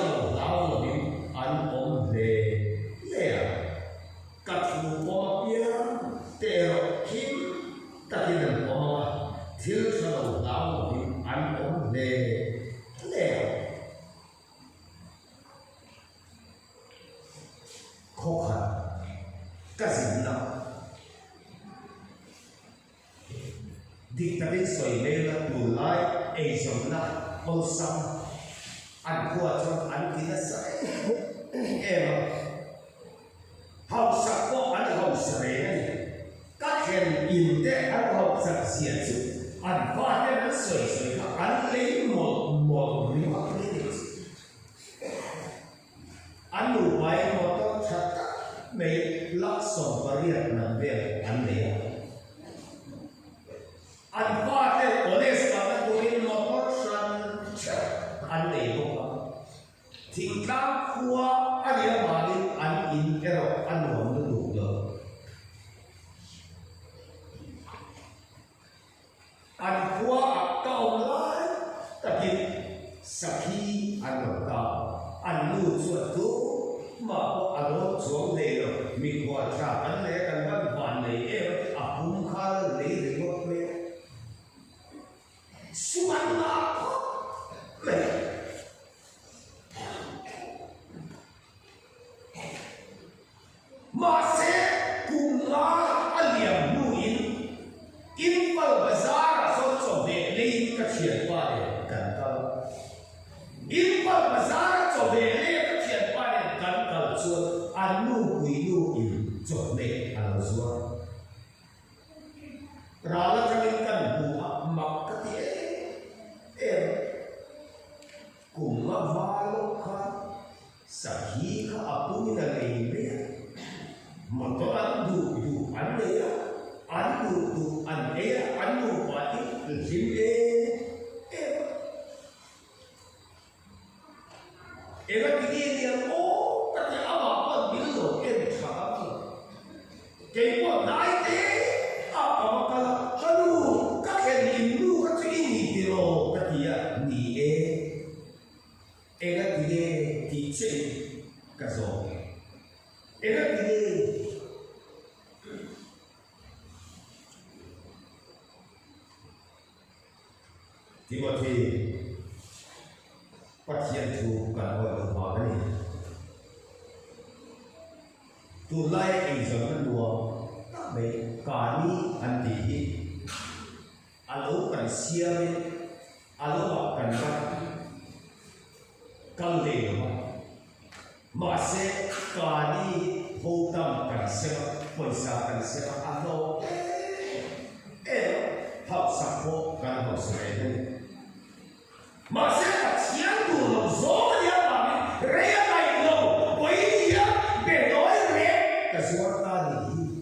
salo lao lo bin an om le le ka thu o pia te ro kim takin an oma thil salo lao lo bin an om le le khó khăn cái gì nào đi ta biết soi lên là tụ lại ấy giống là ông sam ăn qua cho ăn kia sai em học sắc có ăn học sợi này các hiện in để ăn học sắc xiên chứ ăn qua để nó soi soi các ăn lấy một miếng hoặc lấy ăn đủ vậy một tô chặt mấy lắc sòng và riết làm việc ăn đấy ăn qua để ở đây sẽ là tôi in một tô sẵn ăn đấy không thì các khoa ăn đấy mà đi ăn in cái rồi ăn uống nó đủ rồi ăn khoa cao lại tập hiện khi ăn ở cao ăn lưu chuột thú mà có ăn uống xuống đây rồi mình qua trả ăn lấy ăn văn hoàn lấy em cũng khá lấy để một bên suan mà mày mà sẽ cùng là ăn liềm nuôi in vào bazaar rồi cho về lấy các chuyện qua để cần câu in vào bazaar cho về lấy các chuyện qua để cần câu chuột ăn nu quý nu in cho về ăn chuột rồi là cho nên cần bù mặc cái gì em cùng mà vào khá sahi khá aku ni dah lain một cái ăn đủ ăn đấy ăn đủ ăn ấy ăn đủ quá thì xin em cái gì vậy ô cái gì áo bảo biết rồi em sao cái bọn đại thế apa kalau aduh kakek rindu kata ini tiro katia ni ega tide tice kaso ega tide Timothy pasien tu kan orang tua ni tu lai ai zaman dua baik kami anti alu kan siapa alu akan kalde masih kami hutam kan siapa poisa kan siapa atau hak sakpo kan hak sebenarnya masih kasihan tu lo zon dia kami rea baik lo poia bedoi rea kesuatan ini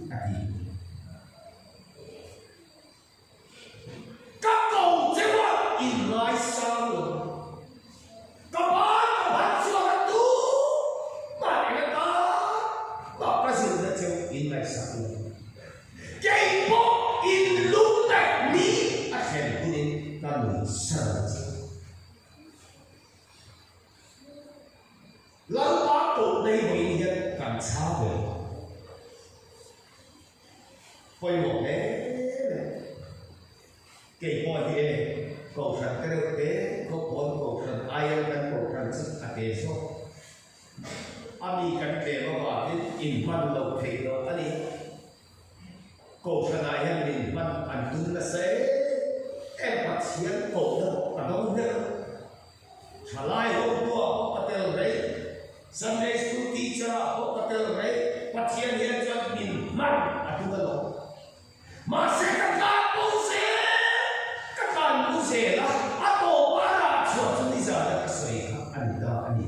cái mọi gì cầu sản cái thực tế cầu sản ai đang cầu sản sức à kế số ami kan ke ba ba in man lo thei lo ani cầu sản ai han in man an tu na se em pat sian cầu đó cả đông hết salai ho tua patel rei Sunday school teacher ho patel rei pat sian hian chan in man atu lo ma se ka sẽ là áp bộ quá là cho chúng đi giờ là cái sợi anh đó anh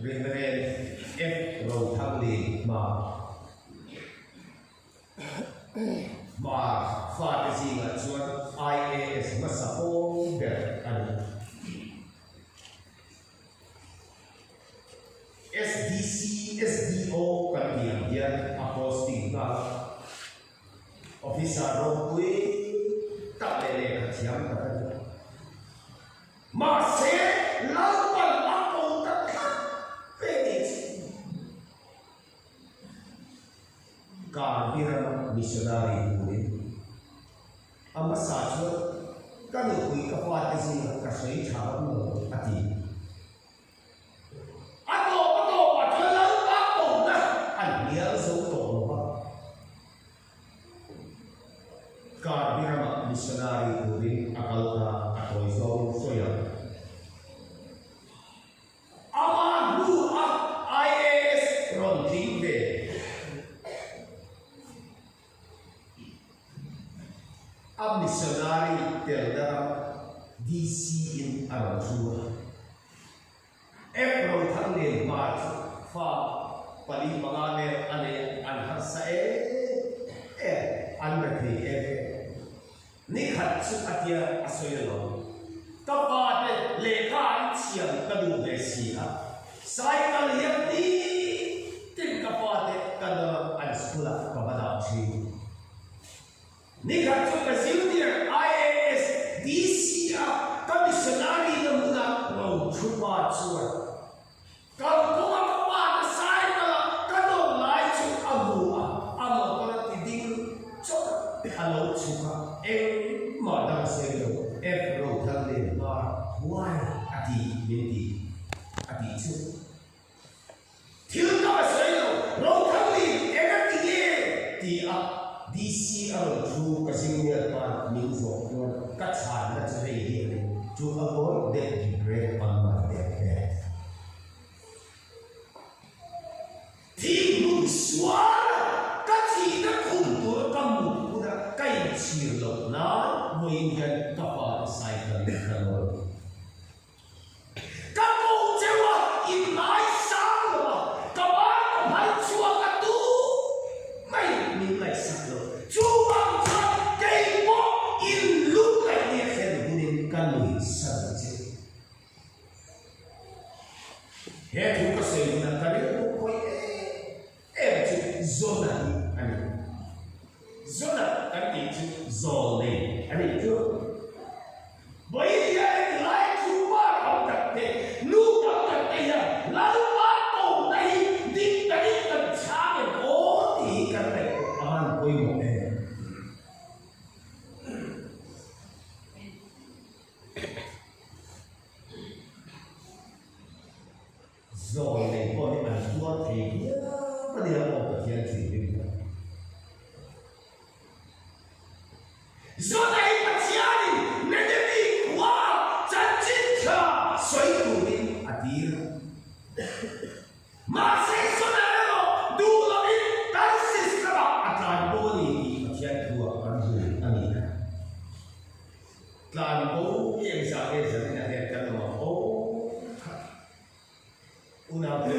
đi về em rồi thằng đi mà pha cái gì là chuột IAS mà sao để anh siam ta ma se lau pan ako ta kha pe ka bira missionary purin ama sa chu ka no hui ka pa te sin ka sei tha no ati missionary purin akal na atoi zong soya ama lu IAS ron tingbe a missionary terda DC in Arasua ron thang le ba fa pali mangane ane an hasa an rakhi ni khat su atia asoyalo kapate lekha chiam kadu be sia cycle yati tin kapate kada an skula kabada chi ni khat su kasilnia IAS DC commissionary namuna ro chupa chua kal kuma kapate cycle kadu lai chu abu amo kala tiding chok halo chuka mà đang xem được em rồi thân lên mà why ati minti ati chứ thiếu đó là rồi thân lên em đã đi thì DC ở chu cái gì như là những số các sản là sẽ về đi chu avoid that regret on my death thì lúc xóa các gì nó khủng tôi cầm một cái chiều lộc nó nguyên nhân các bạn sai lầm là rồi các cô chơi qua in lại sáng rồi các bạn phải chua cả tu mày mình lại sạch rồi chua bằng cho cây bó in lúc lại nghe khen nên căn người sạch chứ hết chúng ta xây dựng cái đấy cũng có em chứ zona anh zona cái gì chứ zone anh ấy chưa bây giờ lại chú ba học tập thế lúc học tập thế là lão ba tổ này đi cái tận xa để cố thì cái này an quay một em rồi này coi như là chua thì có điều một cái chuyện gì đi rồi này mà chia đi nên đi qua chân chính cha xoay tụ đi đi mà sẽ số này nó đủ là đi cái gì các bạn làm bố đi mà chia thua con gì anh ấy làm bố hiện sao cái gì này hiện cái mà bố una bố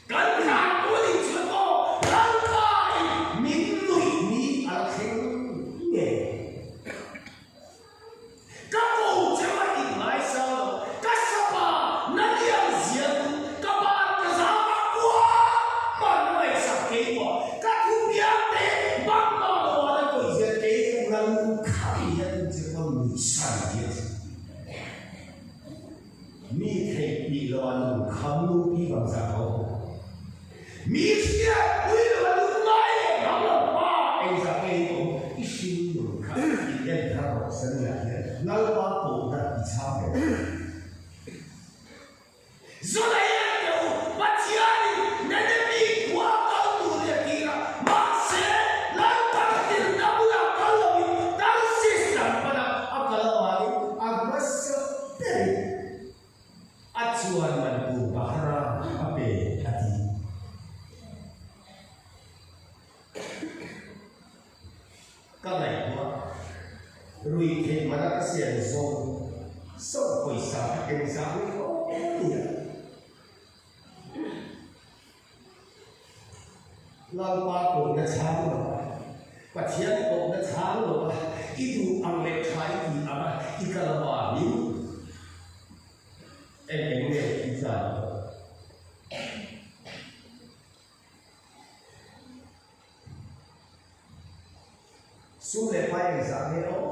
cái thằng bố đi chưa có làm cái mình nuôi mi ở trên nghề các cụ chế mà in lại sao các sapa nãy giờ diễn các bạn cái sao mà quá mà nói sao kế quá các thứ biết thế bắt đầu nó là cái gì kế ngăn khai nhận chứ không bị sai gì mi thấy bị loạn không lưu ý bằng sao mi kia quý là lúc này nó là ba anh sao cái cũng ít xin được khai nhận ra rồi sân là ngal ba tổ đã bị sao vậy rồi này anh bắt chia đi nên đi qua cao tù để kia mà sẽ làm các tiền đã mua cao lắm đang xịt làm mà áp cao lắm áp mất đấy acuan mandu bahara ape hati các này quá rồi thì mà đã xiên rồi sâu quỷ sao cái sao có gì lao ba cổ đã sáng rồi và thiên cổ đã sáng rồi ít đủ ăn lệ khai thì ăn ít cả là bà níu em nghe ý giải xuống lệ phải giải nghe đó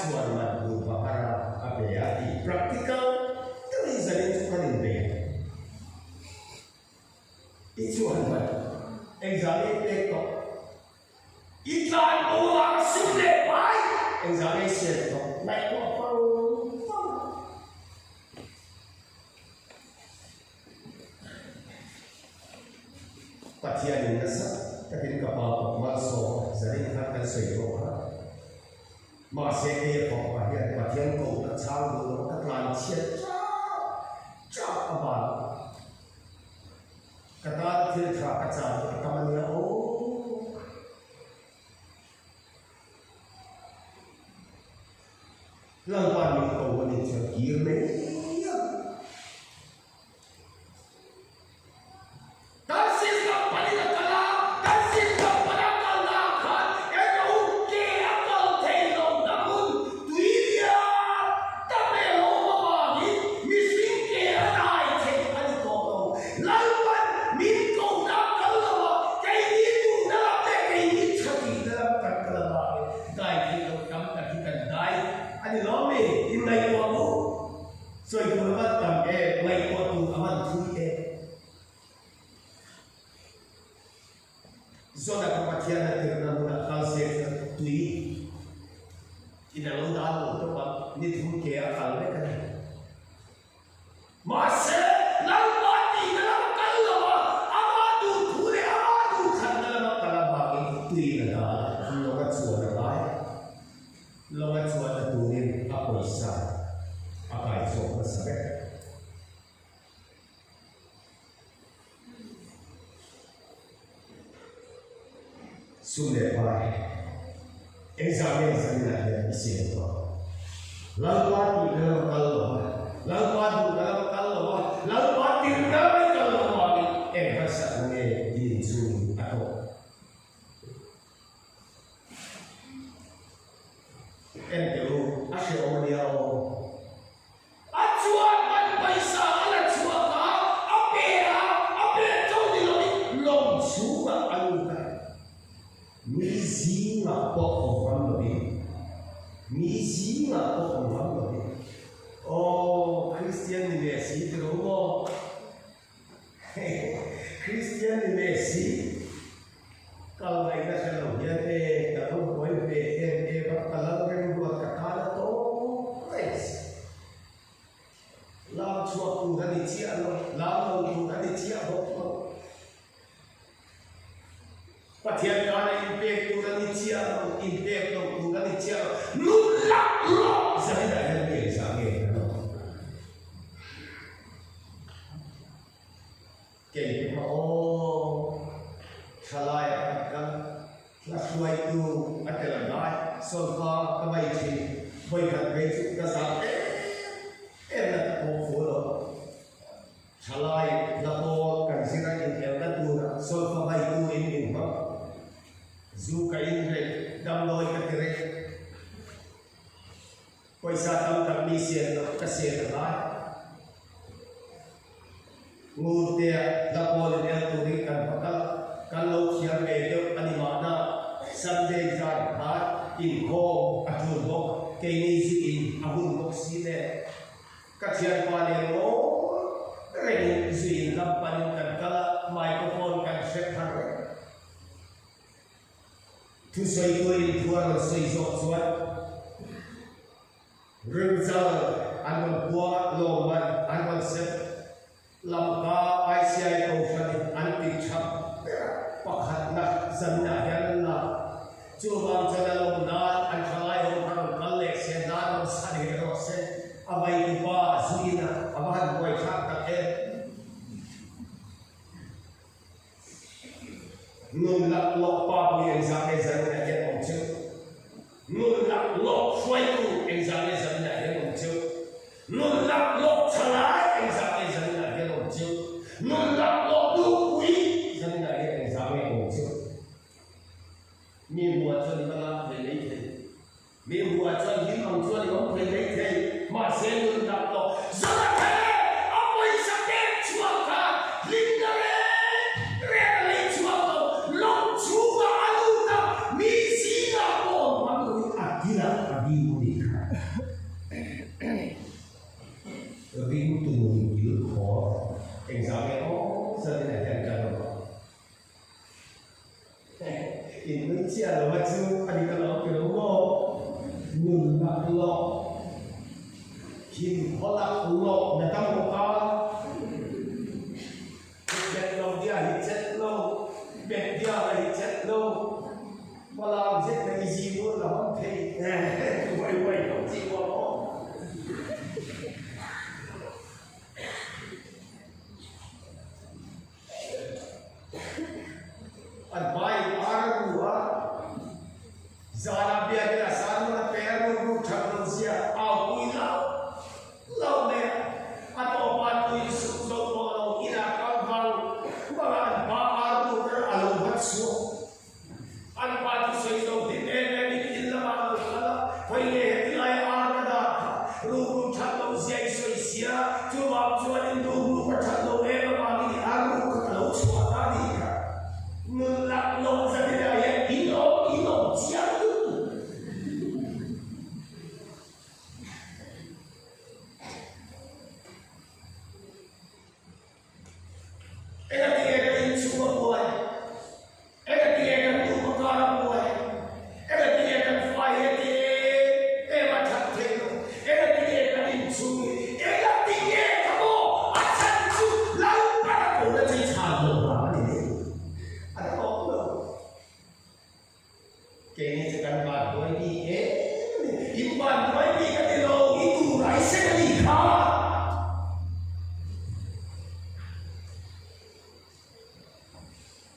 asuan madu bahara apa ya di praktikal itu jadi cuman ini itu apa examen itu iklan uang sudah baik examen itu naik apa Patian yang nasa tapi kapal masuk jadi akan sesuatu masih dia pokoknya patian kau nak cakap dulu nak lancar cak apa kata dia cakap cak kamarnya oh lawan ni kau ni cakap irme zona kematian kerana mula kalsek tui ina lo dalu to pa ni thu ke akal le kan mase lau mati dalam kalwa amadu thule amadu khandala kalaba tui na longat suara lai longat suara turin apa isa apa iso masabe sudah baik, examen saya isi itu. Lalu dalam kalau, lalu dalam kalau bahasa ini di Zoom atau NTU asyik orang dia acuan baisa alat suaka apa tahu di long suka alukan Mizi ngapok orang lebih, mizi ngapok orang lebih. Oh, Christian di Messi terus, Christian di Messi. Kalau mereka selalu dia kalau boleh kalau mereka buat kata tu, nice. Lalu suatu hari cia, lalu hari cia betul. Patian kali impact tu dan cia, nulak lo. Saya dah yang biasa ni. Kaya oh, salai kan, lasuai tu adalah naik, solfa kebaikan, baikkan baik kasar. Enak follow. Salai lapor kan sirai yang tu, solfa baik tu ini apa? Zuka indre damloi katire paisa tam tam misian kasir lai ngurte lapol ne turi kan pakal kalau siam medio animana samde jar hat in ko atul bok kini in abun bok sine kacian pale mo reng zin lapan kan kala microphone kan set har tu soi koi tuan soi sok suat rizal anwar buat loman anwar set lamka ICI kausan anti chap pakhat nak zanna yang na cubang channel na anhalai orang kalek sedan sari rose abai tuba zuina abahan boy khak tak nung lak lok pa pu examen zanna yang ongchu nung lak lok swai tu examen zanna yang ongchu nung lak lok chalai examen zanna yang ongchu nung lak lok du kui zanna yang examen ongchu mi buat chuan kala lấy thế mi buat chuan hi ong chuan ong lấy thế mà sẽ nung lak lok zanna thế apa isake chuan ka lingare Gila, đi đi ring tùng dữ khó cảnh giáo nghe ó giờ thế này thành ra rồi Indonesia là what you anh cái đó cái đó ngừng lạc lọ kim khó lạc lọ là tâm của ta chết lâu dia thì chết lâu bên dia là chết lâu mà làm chết là gì luôn là không thể quay quay không chịu qua đó anh bay ar gua zana biar kita sana peru ru Indonesia au lau ne atau patu suk mo ina kan bang ba ar ru alu batsu an patu seiso di ni illa ma kala pहिले tilai ar da ru Indonesia iso isia coba cuan ru patalo ma ni ar ru kalau suara di ngelak lo saja ya ino siapa tu dia semua buat dia tu perkara buat dia fire macam tu dia insui dia kamu asal tu lalu pada kau dah jadi sahaja ni ada apa kayaknya sekarang baru ini imban ini kan lo itu raisa nikah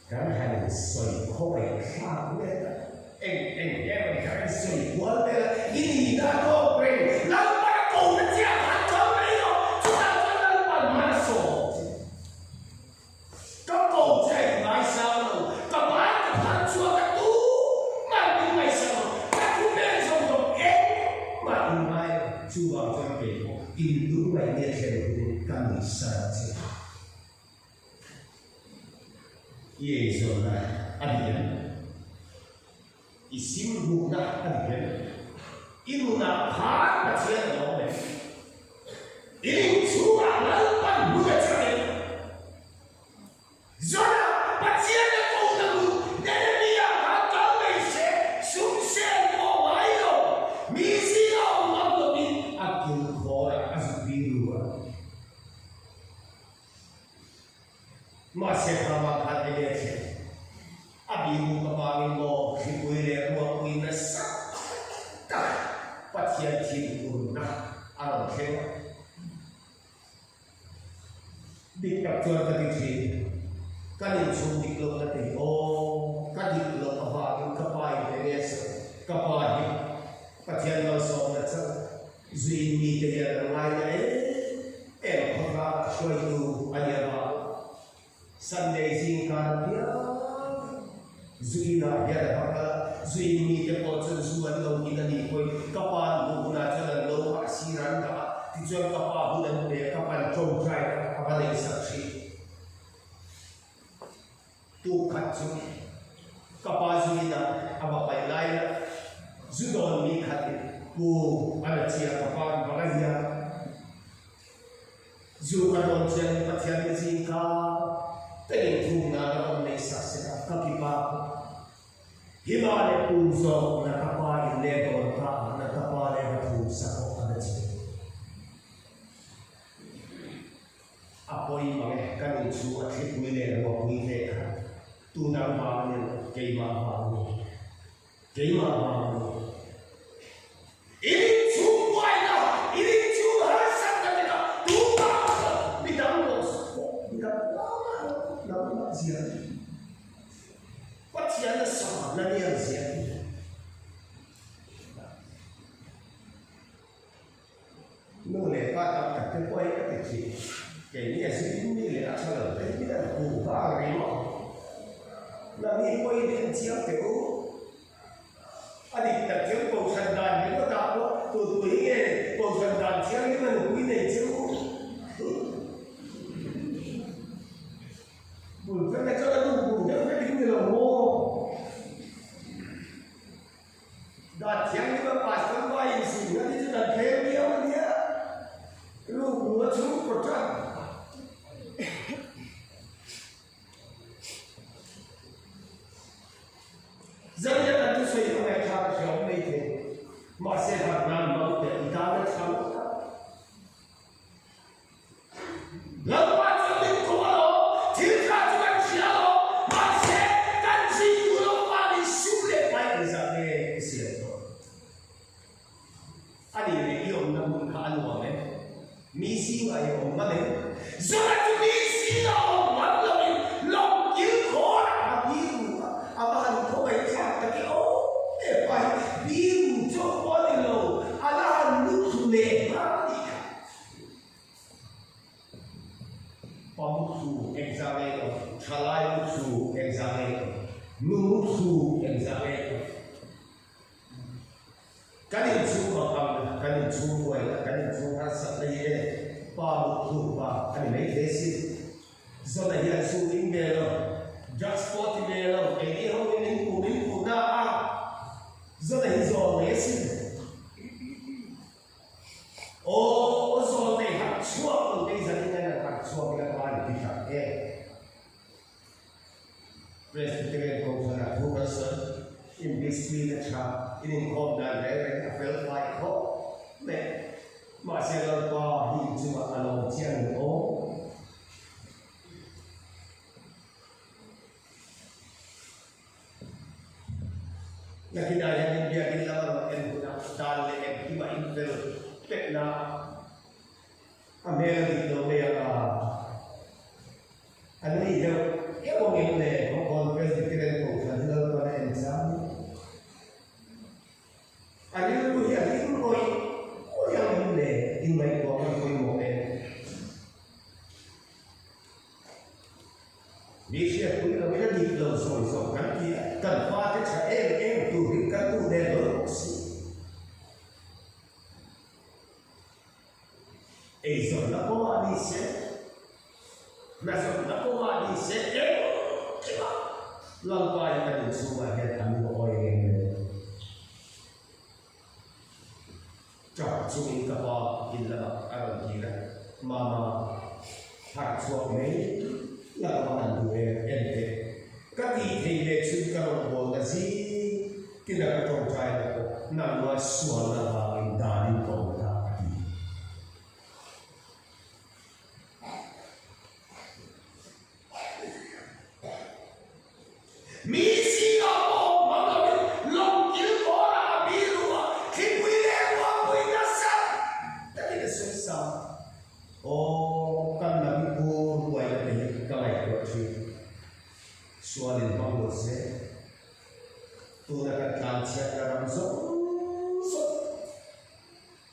kan hanya soi koi kham le em kan soi kual le ini dah kau bring lalu pada kau dah siapa kau ni lo sudah lalu pada masuk kau cek raisa lo kau kan cua tu Chua cho kể in đúng vậy nghe theo căn bị sợ chứ ye rồi là anh hiền isim buộc na anh hiền in na phá là chuyện đó đấy in chua là bạn mua cho em rồi là bạn chia cho cô là người để đi à bạn có mấy xe xuống xe có máy rồi mi gì đâu mà được đi akin khó asbiru masih sama kan dia abimu kepangin mo hipuile ruang winasa tak patian cintu nah alam kena di kaptuan tadi kan insung di klub tadi oh kan di klub apa kapai beres kapai patian langsung macam zuini dia lain apa suai tu ada Sunday singkat dia zuina dia apa zuini dia potong suan lo kita ni koi kapan guna jalan lo asiran kapa tujuan kapa bulan dia kapan congkai apa lagi saksi tu kacung kapa zuina apa pai lain zudon ni khatin ku ada cia kapan bagaimana zukan onsen patian singkat Tengok na orang nesa sedap kapipa, himale punso na kapal lebar ka na kapal lebar punsa ko ada sini. Apa ini mengeh kan itu akhir milen waktu ini kan tunang bangun keimah bangun. Ini semua ini cuma rasa kita tunang bidang los bidang lama ziarah. Patian sama nani yang ziarah. Noleh kata kata koi kata sih. Kayaknya sih ini lihat salah. Tapi tidak buka rima. Nani koi dia siapa tu? Adik tak jauh kau sandan juga tak apa. Tu ini kau sandan siapa ni mana ini jauh. Bukan nak cakap tu, dia nak tinggal lama. Dah siang juga pas sampai Ani ne iom na mun ka anu ame. Misi ay om mane. Zola tu misi na om mane long il ko abiru. Abahan ko ay kata ki oh pai biru jo odilo ala nukle mani. Pamutu examine, chalai mutu examine, numutu examine. Kanin tu makam, kanin tu kuai, kanin tu rasa lagi pamutu pa, kanin mai desi. Zona hian su ingelo, just 40 melo, ini hau ini ku na a. Zona hizo desi. Oh, zona hak suap tu desi ni hak suap yang Presbyterian Conference Professor in this field in Hong Kong, I felt like hope. Masih lupa cuma along Jiang Oh. Yang kita yang dia di dalam guna dan yang kita intel tekna Amerika Amerika. Ano iyo, yung hindi, kung conference different po, sa dalawa pa na exam. Ano yung kuya, yung kuya hindi, invite ko ang kuya mo Di siya kuya, kami na dito, so, kan pati sa tuhin ka to, never si. So, na po, ani siya, Masuk aku mati sedih, cuma lampai kan semua dia ambil orang yang cak cumi kapal gila orang gila mama hak suami lawan dua ente kati hele cuma kalau si tidak percaya aku nama suara yang dari kau. Misi ako magaling longkil ko na biru kipuilewa ko inasa tadi kesusah oh kan nabi pun buat yang kalai buat sih soalin bangus tu nak kancet dalam so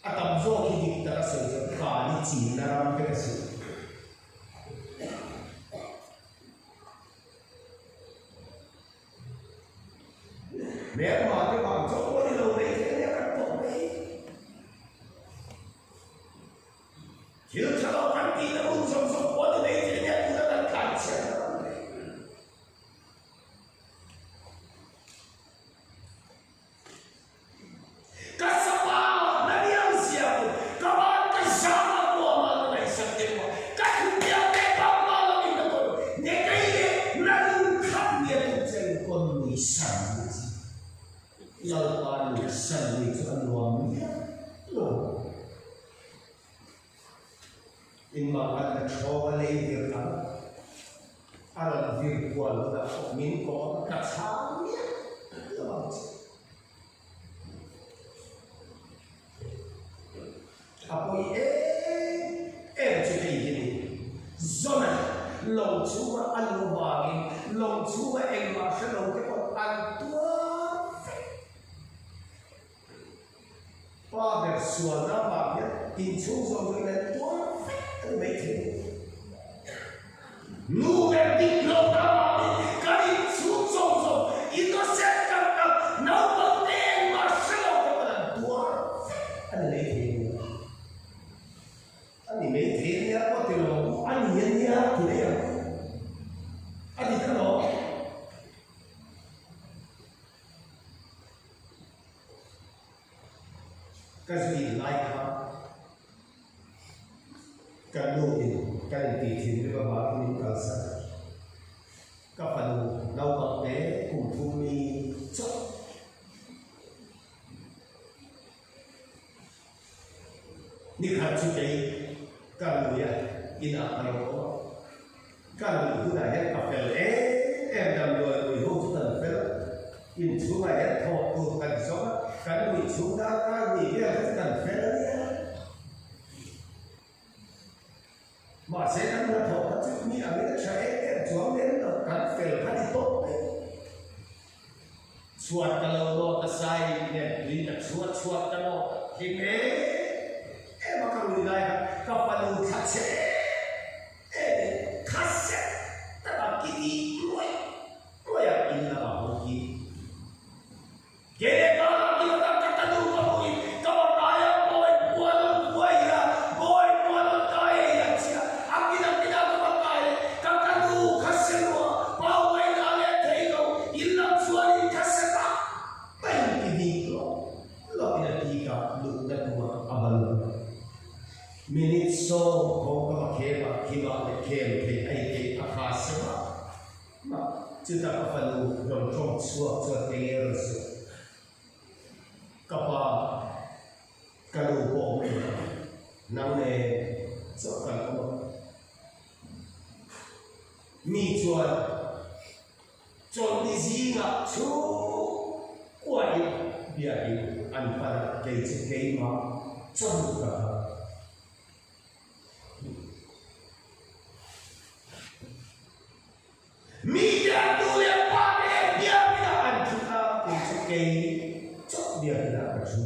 atau so kita rasa kali Cina dalam kasih Mẹ mà cái bằng chỗ có đi đâu đấy thì em ăn trộm đấy. Chứ cho nó ăn kỳ nó không sống có đi đấy thì em cũng đã cản trở nó đấy. Các sao mà nó đi ăn xèo, các bạn cái sao mà mua mà nó lại sập tiền mà. Các thứ nhiều cái bao mà nó bị nó rồi. Những cái này nó khắp biệt trên con người sẵn. Lalu kesan itu anuamnya, loh. Imakan kawalay virtual, alam virtual na min ko kasamiya, loh. Apoy jadi gini, zona long cuma anubangin, long cuma engmasya long kepot antua. Father suara bagnya incu sobre tua meeting. Nu verdi lotama kali incu so itu sekarang na penting masalah kepada tua ada meeting. Ani meeting ya apa tu? Ani ya tu ya. Ani kalau kasi laika kanuin kan titin di bawah ini kalsa kapan lau pakai kumpumi cok ni khacu kai kanu ya ina palo kanu itu dah ya kapel dam dua ribu tujuh belas in cuma ya thọ tu kan so kan bị chúng ta ta bị cái là rất cần phép chuột cái nó thì mẹ em mà không đi lại các bạn luôn khát sẽ tất cả cái gì rồi à in là bảo không gì cái đó là cái ta ta đủ có gì các bạn nói ôi quên là quên cái gì chứ anh cái đó các bạn nói các ta đủ khát sẽ rồi bảo vệ là để thấy đâu in là chuột in khát sẽ ta bên cái gì đó lo cái gì cả đủ đất của abal minute so có các khế và khi mà để khế thì ai akha sẽ mà chúng ta có phần đồng trong suốt cho thế rồi các bạn cái đồ bộ mình nằm nè cho cả các bạn mi chuột chọn đi gì ngã chú quay bia đi ăn phải cái mà chọn cả mi đã tu luyện qua để bia ăn chúng ta cái chọn bia là ở chú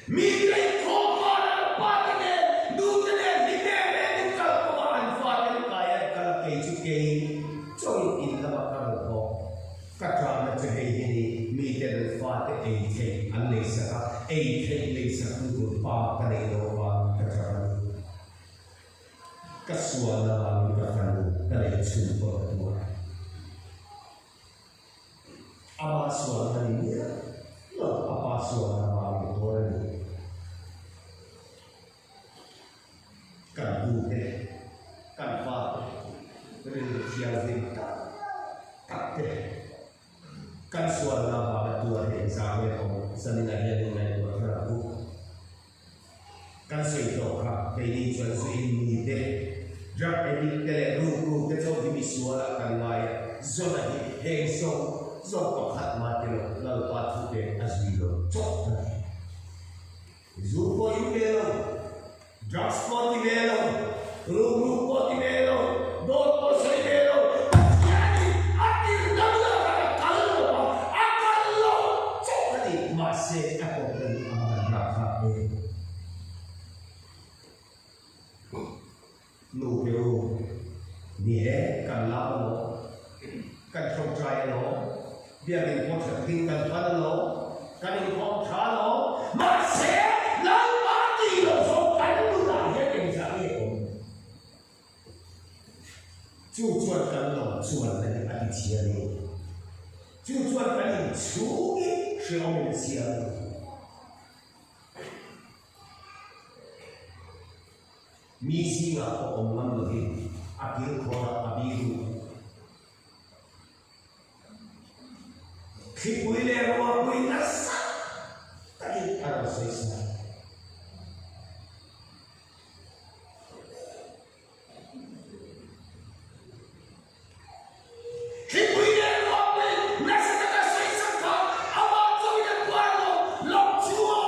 mi lấy khó qua qua cái đủ cái này đi để đi cả qua ăn phải cái chọn in là bắt đầu có các trạm là chơi gì mi để phải cái anh lấy sao lấy sao cũng có cái này đâu mà các trạm các suara là các phần cái này chụp vàoตัวapa suara ini apa suara vàoตัวnày cần đủ thế cần vào cái chiều gì cắt thế cần suara vàoตัวnày sao vậy ông sinh ra hiện nay của các bạn cần xây tổ hợp cái đi cho xây đi thế Drop edit tele ru ke so di suara kan lai zona hi he so ko khat ma te lo la pa thu te asbi lo chok ta zu ko yu le lo drop spot ti le lo ru ko ti le lo do ko se le lo yani ati da da ka lo pa akal lo chok ta ni ma se ka ko ni ama na ka e nụ kêu nhẹ cần lao nó cần không trai nó bây giờ mình có thể tin cần phân nó cần mình có thả nó mà sẽ lấy ba tỷ nó số cánh nó là hết tình trạng này chú chuột cần nó chuột là những anh chị này chú chuột cần những chú ý是我们写的misi nga ko omam lagi akil khora abiru khipuile ro pui nasa tadi aro sesa khipuile ro pui nasa taka sesa ka awa so ina kwano lo chuo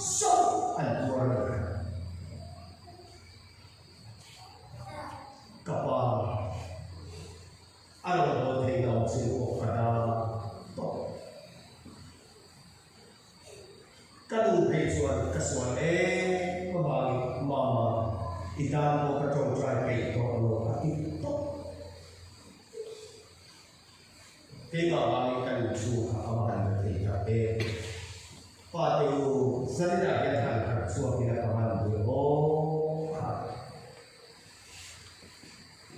so an kwano kapal ano mo tingnan sino kada to kadu pesuan kasuan mabagi mama itan mo katong try kay to ano ito kaya mabagi kadu suha amahan kita pati salita yan suha pinakaman mo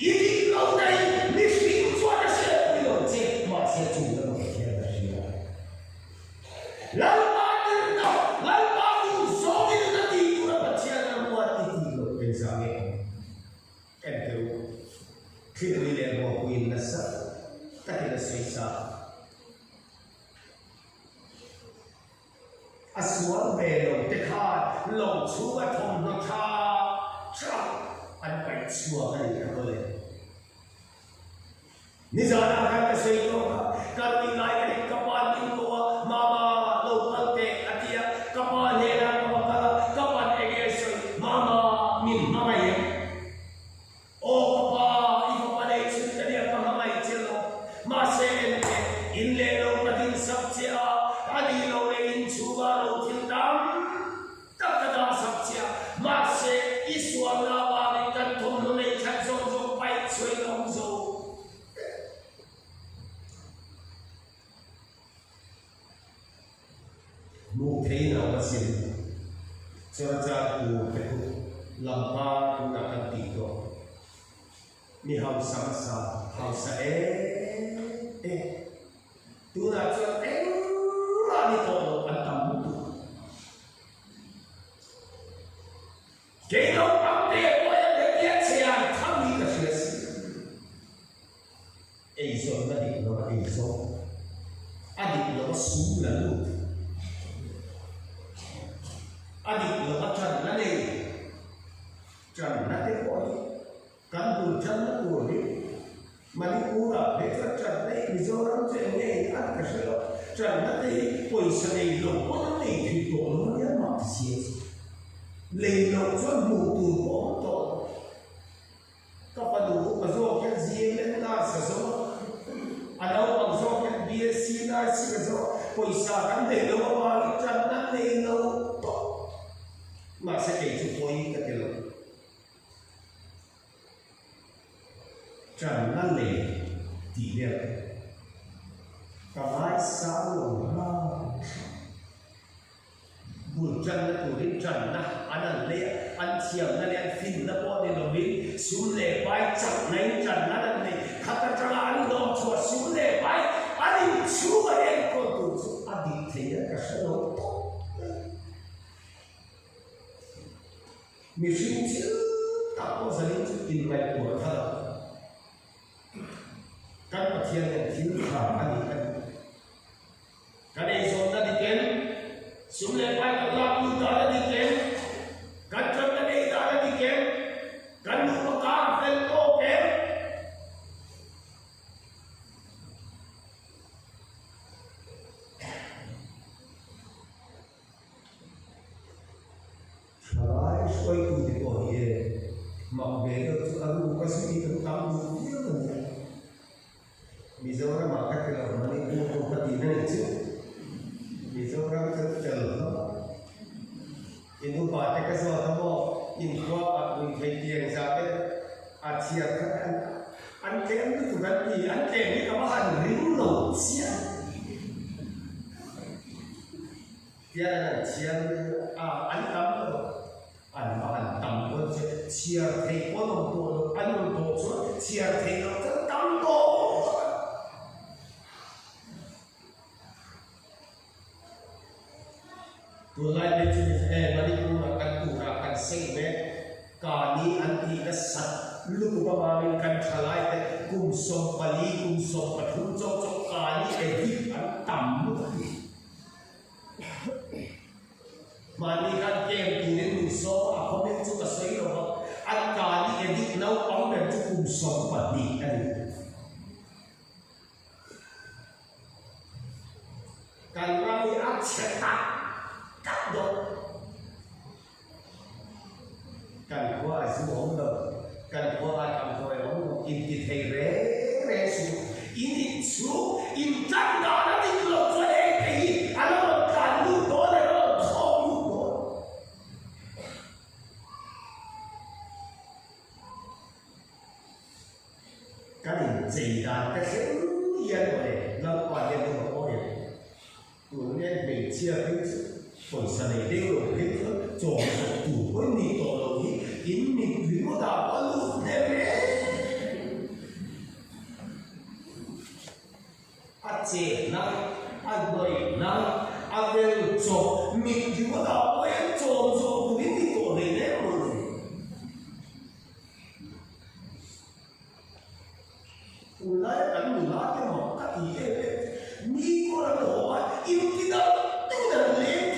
ini kau dari mesti suara saya belum cek masa cuma kita sia. Lalu baru soal itu nanti kita baca dan buat itu pensanya. Itu kita lihat bahwa ini nasa tak ada sisa. Asal belum dekat, long cuba thom nakha, cak, ada cuba ni boleh. Nizara kan kasih itu, kami lain kapal itu mama lokal te atia kapal hera kapal eges mama min mama ye. Oh kapal itu pada itu tadi apa mama itu masih mu thấy nào mà xin cho cha tu cái tu làm ba tu là căn tị đó mi hậu sáng sa hậu sa tu là cho ra đi tổ ăn tầm mu tu cái đó ăn tiền của em để kiếm tiền tham đi cái chuyện gì rồi nó đi nó rồi anh đi nó xuống là luôn anh đi nó trần nó đi trần nó cái cõi cán bùn chân nó buồn đi mà đi cú là để cho trần đấy vì do nó chuyện này ăn cái sự trần nó đi quỳ sang này lồng nó đi thì tổ nó nhớ mặc gì lên lồng cho mù tù bỏ tổ các bạn đủ mà do cái gì lên ta sẽ do anh đâu bằng do cái bia xí ra xí cái do quỳ sang cán để đâu mà cái trần nó lên đâu tổ mà sẽ kể cho tôi cái lồng trần nó lệ tỷ lệ cả hai xã lồng ha buồn trần nó tụi đến trần nó anh ăn lệ anh chiêm nó lên phim nó bỏ đến đầu đến xuống lệ bay chặt lấy trần nó ăn này khát cho anh đom chuột xuống lệ bay anh đi xuống ở đây còn tụi anh đi thấy cái số độ mình suy chứ tạo có gia đình tình mệnh của thơ các bậc thiên nhân thiếu khả anh đi cái này rồi ta đi kiếm xuống lên bay cả loạt luôn ta đi kiếm cái chân ta đi ta đi kiếm cái nước nó cá lên tô kiếm trái xoay từ thì bỏ về mặc về được cho ăn uống cái gì cũng tắm uống nhiều rồi misalnya makan kalau mana itu kompetitif itu, misalnya kita jalan, itu pada kesuatu info aku yang sampai asyik kan, ankem itu kan di ankem ini kapan rindu siapa, dia siapa antam tu, antam tu siapa tekon tu, antam tu siapa tekon tu antam tu. Tulai betul balik rumah kan turakan sengmet kani anti kesat lu pemaminkan kalai te kumsom pali kumsom pathum cok kani edit antam mani kan kem tinin muso ako men tu kasai lo at kani edit nau pang men tu kumsom pali kan rami at cetak cắt đốt cần qua ai xuống ống đâu cần qua ai cầm coi ống đâu in thì thầy ré xuống in thì xuống in trắng đó nó đi lột cho em thì anh nó cần lúc đó này nó không lúc đó cái này gì là cái sẽ yên rồi nó còn yên đâu mà có gì tụi nó mình chia cái phần sau này đều được hết rồi chọn tủ với mì tổ đầu đi in mì quý nó đào có luôn đấy ăn chè năng ăn bưởi năng ăn đều chọn mì quý nó đào có em chọn quý mì tổ này đấy rồi mulai kan mulai cái món cái gì ấy mì có là đồ in cái đó tức là lấy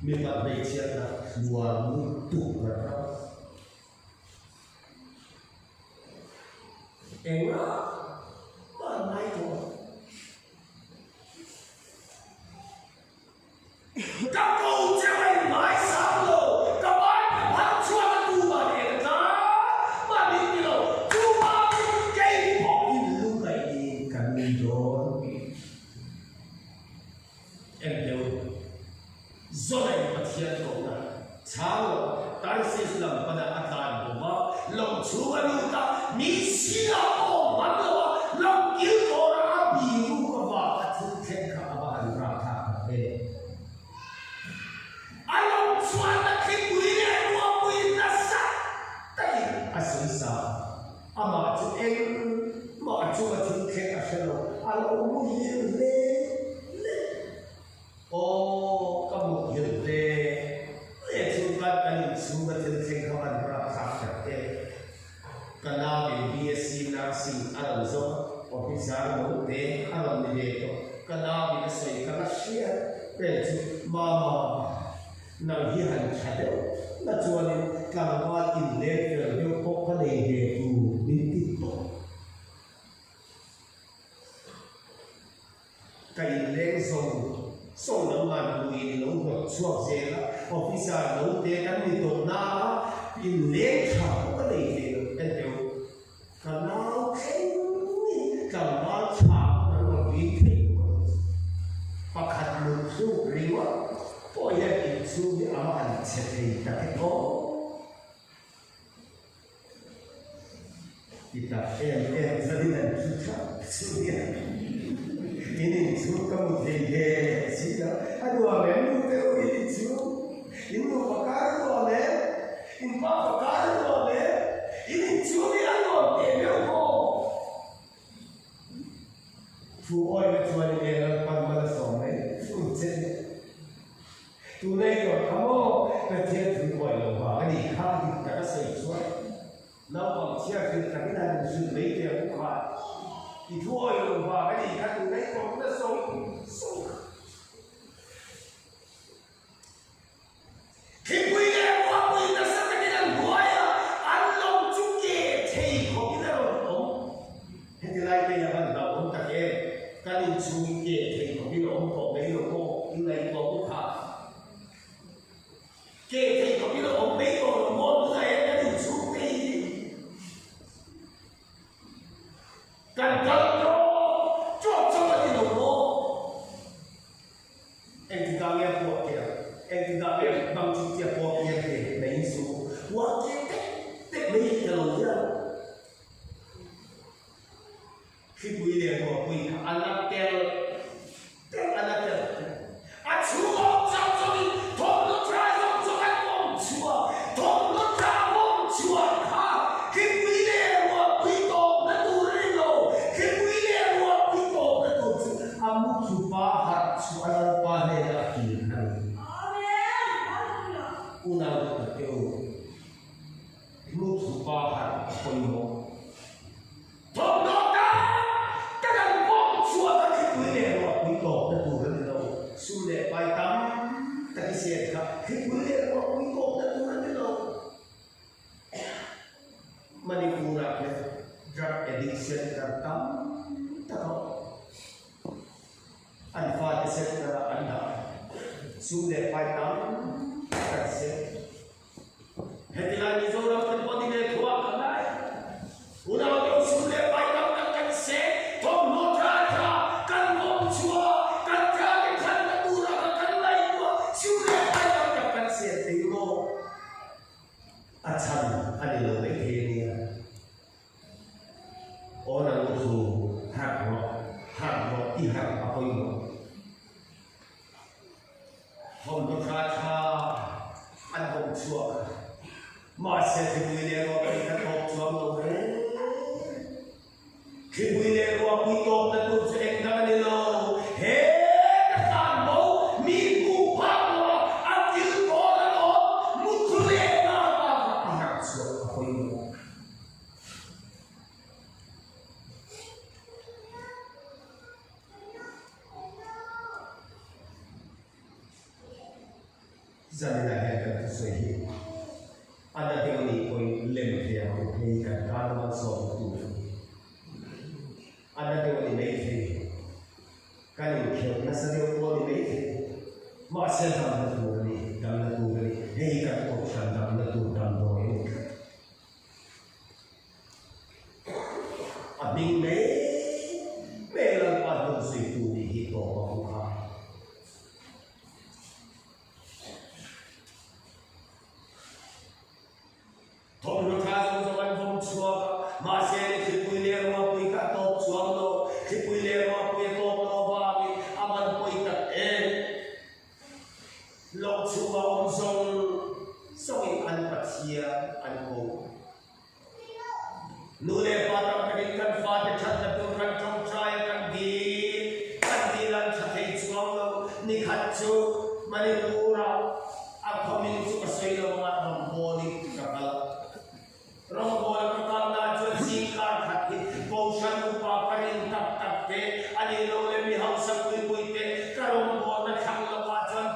Memang becet nak buat mutu berapa? Enggak, mana itu? Kamu cewek mai salo, kamu hak cuma dua kita, mana itu? Cuma kayak ini lu kayak kami don. thiên cũng là sáng rồi tại sao làm cái này ăn của mà lòng chúa anh ta mi xí là ô mà nó lòng yêu cho nó bị u cái và thứ khen cả và anh ra thà thế anh lòng chúa là khi quý này mua quý là sao tại anh sống sao mà chú em mà chú là thứ khen cả sao anh ông mua nhiều lên ô các một nhiều lên chúng ta cần chúng ta thực hiện các bạn ra khám chặt cái nào về BSc nursing ở đâu officer đâu để ở đâu để đó cái nào về xây cái gì để chúng mà nào hi hành chặt đâu là cho nên các bạn in lên rồi đều có cái này để tu đi tiếp tục cái lên xongน้ำมันลุยลงหัวช่วงเสร็จแล้วออฟฟิศลงเตะกันมีตรงหน้าอินเล็กข่าวก็เลยเดียวเป็นเดียวกันน้าแข็งกันน้าฉาบมันก็วิ่งเที่ยวประคัดมือสู้ริวพออยากกินสู้ที่อาหารเฉลี่ยแต่ก็kita salinan kita sudah ini semua kamu deh sih aduh amem itu ini semua ini pakar itu amem ini pakar itu amem ini cuma anu amem kok tuoi cuma ini panggilan somai tuh tu này rồi kamu kerja tuoi loh pak ini kah kita sesuai nó còn chia từ cái này sự lấy tiền cũng phải thì thôi rồi và cái gì các từ đấy còn rất sống khi quý em qua quý ta sẽ cái này gọi ăn lòng chung kề thì có cái nào không thế thì lại bây giờ bắt đầu ông ta kể cái này chung kề thì có cái nào không mấy đâu có cái này có cũng khác kề thì có cái nào không mấy đâu một ngày cái này chung cần cho cái gì đâu em chúng ta nghe của kìa em chúng ta biết bằng chứng chia của kìa để đánh số qua cái tết mấy giờ đầu chứ khi quý liền của quý anh ăn teo anh chúa sao cho đi thong nó trai không cho anh không chúa thong nó trai không chúa ha khi quý liền của quý tổ nó tu lên rồi khi quý liền của quý tổ nó tu amu chupa hat suara pane la kinan una ta teo mu chupa hat koimo thong nó ta đang bom chúa ta khi quý liền của quý tổ nó tu lên rồi su lệ bài tắm ta cái xe khác khi quý liền của quý tổ nó tu lên rồi Manipura drug addiction datang tahu anfa secara anda sudah patang terse hetilah ni orang penpati dia tua kanai udah kau sudah patang terse tom notra kan kom chua kan jaga kan natura kan lain sudah patang terse tengok acan ada lebih ini orang itu hak roh ihak apa itu hom berkata an chua masih kemudian orang kita chua loh kemudian orang itu tentu seenggan itu Jangan ada sesuatu. Ada teori koi lem dia koi kan karma so tu. Ada teori ni kan ini nasa teori ni masih dalam tu ni hei kan option dalam tu doi. Abing melang pada sesuatu di hidup orang. mà quê tô nó vào đi aman quay tập em lộc chua ông sông sông ăn bát chia ăn cô nule patang kadin kan fate chat tu kan trong trai kan di lan chathei chuang lo ni khat chu mani lura a khomin chu ka sei lo ma rambo ni ka kala rambo ka kala na chu jingkar khat ki potion upa karin tak tak te ani lo le mi hau sak pui te karombo na khang lo pa chuan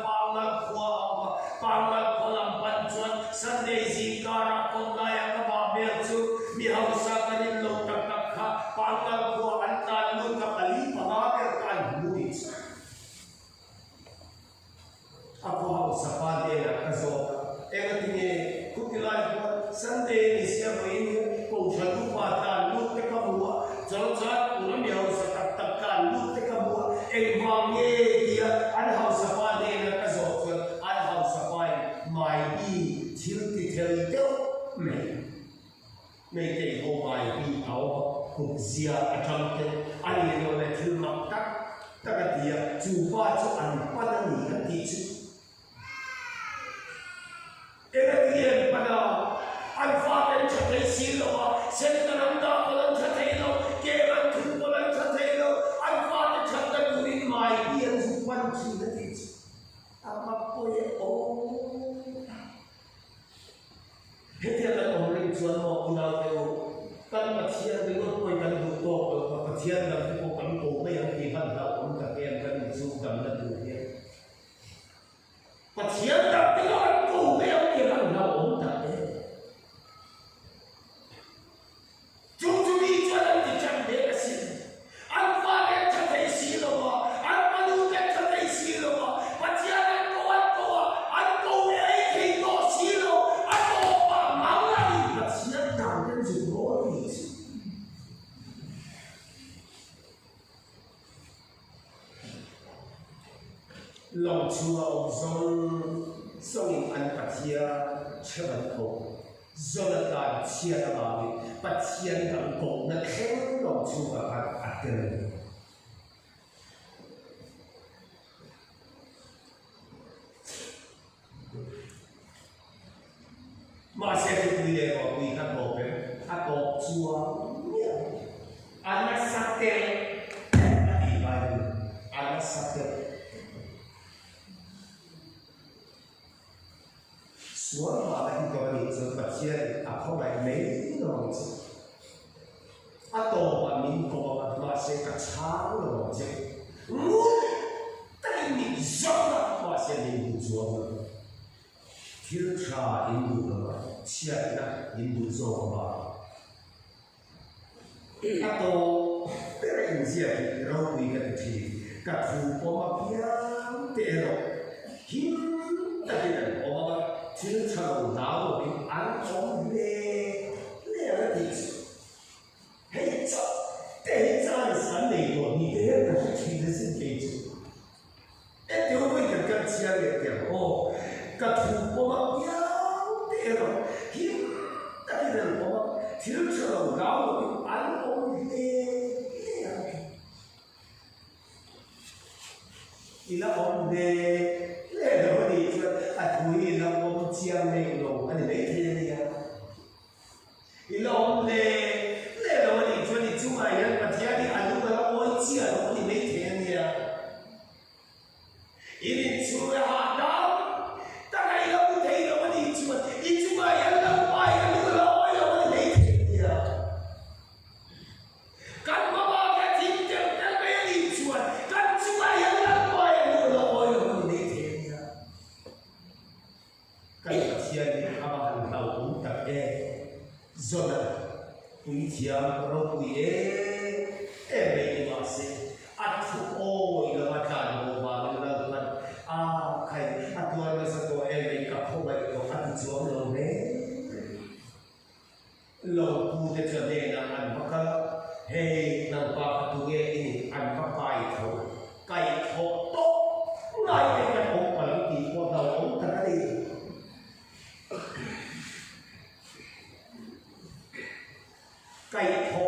paungal kholam pan chuan sunday jingkar ko na ya ka ba bel chu mi hau sak karin lo tak tak kha paungal ko an ta lu ka kali pa ba bel kan lui ako hau sapa de na kazo tinge kukilai ko sunday ni sia boin ko jadu pa ta lu te ka bua chal chat ura mi hau sa tak tak ka lu te ka bua wang dia an hau sapa de na kazo an hau sapa mai bi thil ti thel teu me te ho mai bi au ku zia atam te ani no le thil mak tak dia chu ba chu an pa na ni ka ti chu Elatian pada alfa dan catai silo, sentanam dah kolam catai lo, keman tu kolam catai lo, alfa dan catai kuning mai dia zupan cina tic. Apa poye Hetiakan orang jual mau unal teo, kan kasihan dengan poye kan butuh, kasihan dan butuh kan poye yang dihan dah orang kasihan kan zupan dan dunia. Kasihan tak dengan poye yang dihan dah orang kasihan. Jujuri jalan di jambek asin, alfa dan catai silo, alfa lu dan catai silo, kasihan koa, alfa yang itu silo, alfa apa mau lagi kasihan dan juga ni. Long chua ông song an patia chaban ko Jonathan chia ta ba ni patia ni kan ko na khen long chua ka atel ma se tu ni ko ni ka ko pe a ko chua ana satel di ba ni ana satel Suara lagi kau ni sebabnya aku baik main orang tu. Atau kami kau masih kacau orang tu. Tapi ni jangan masih Hindu jual. Filter Hindu lah, siapa Hindu jual. Atau berensia orang ikan ti, katu pemakian terok. Tapi kan orang filter 나오고 안 좋은데 내가 되지 해자 대자는 산내고 니 대가 기대신 게지 에 되고 보니까 같이 하겠대요 같은 꼬마 대로 힘 따리는 꼬마 filter로 나오고 안 좋은데 이라 온데 Atui lang chiang nei lo ani nei the ni ya ilom le lo ni chuni chuma ya patia ni alu ka o chia lo ni nei the ni ya ini chuma ha da ta kai lo ni thei lo ni chuma I chuma ya lo pa ya lu lo lo ni nei the ni ya kan ma ba ka tin te ta kai ni chuma kan chuma ya lo pa ya lu lo ni nei the ni ya Kai kasihan ni abahan tahu tak zona pui tiang ro pui ni masih atu ila makan mo ba ngalaman kai atuan na sa to ni ka ko ba ko atu juang lo ne lo pu te chane na an baka hey nang pa tu ni an pa pai tho kai tho to ngai ka ko pa ti ko da lo ta ni Kai thọ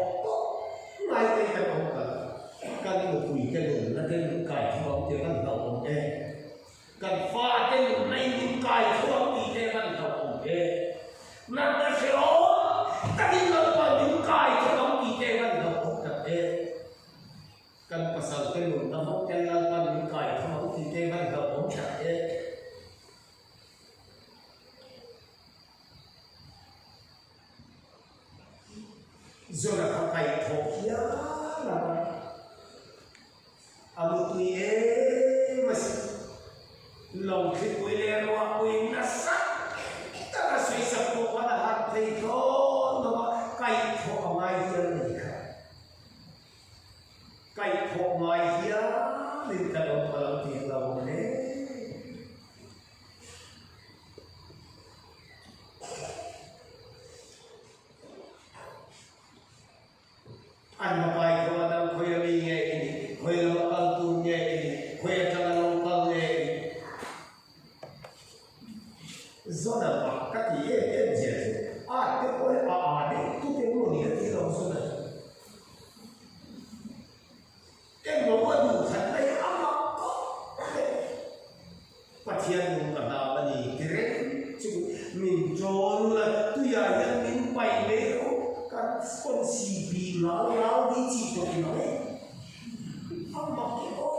cái lùn là cái lùn cài không thì văn đầu ông ê cần pha cái lùn này lùn cài không thì cái văn đầu ông ê nằm ta sẽ ố ta đi ngược vào lùn cài không thì cái văn đầu ông thật ê cần pasal cái lùn ta mong cái lùn ta lùn cài không thì cái văn đầu ông thật ê rồi là không phải thuộc kia là abu tui mas long khi quay lên qua quay nasa ta là suy sập của quan hạt thì có nó cây thuộc ngoài hiên này cả cây thuộc ngoài hiên nên ta đâu có làm tiền là một đấy anh mà bài của anh khơi là gì nghe khơi là một con tu nghe khơi là cho anh một con nghe do là bằng cách gì em dễ cái khơi đấy tu cái môn này thì đâu số này em nóiว่าดูฉันได้เอามาก็ปัจจัยนึงก็น่าบันนี้เกรงจุมินโจนละตุยายังมินไปเลี้ยวกันคนสีบีแล้วดีจีตัวนี้หน่อยเอามาที่โอ้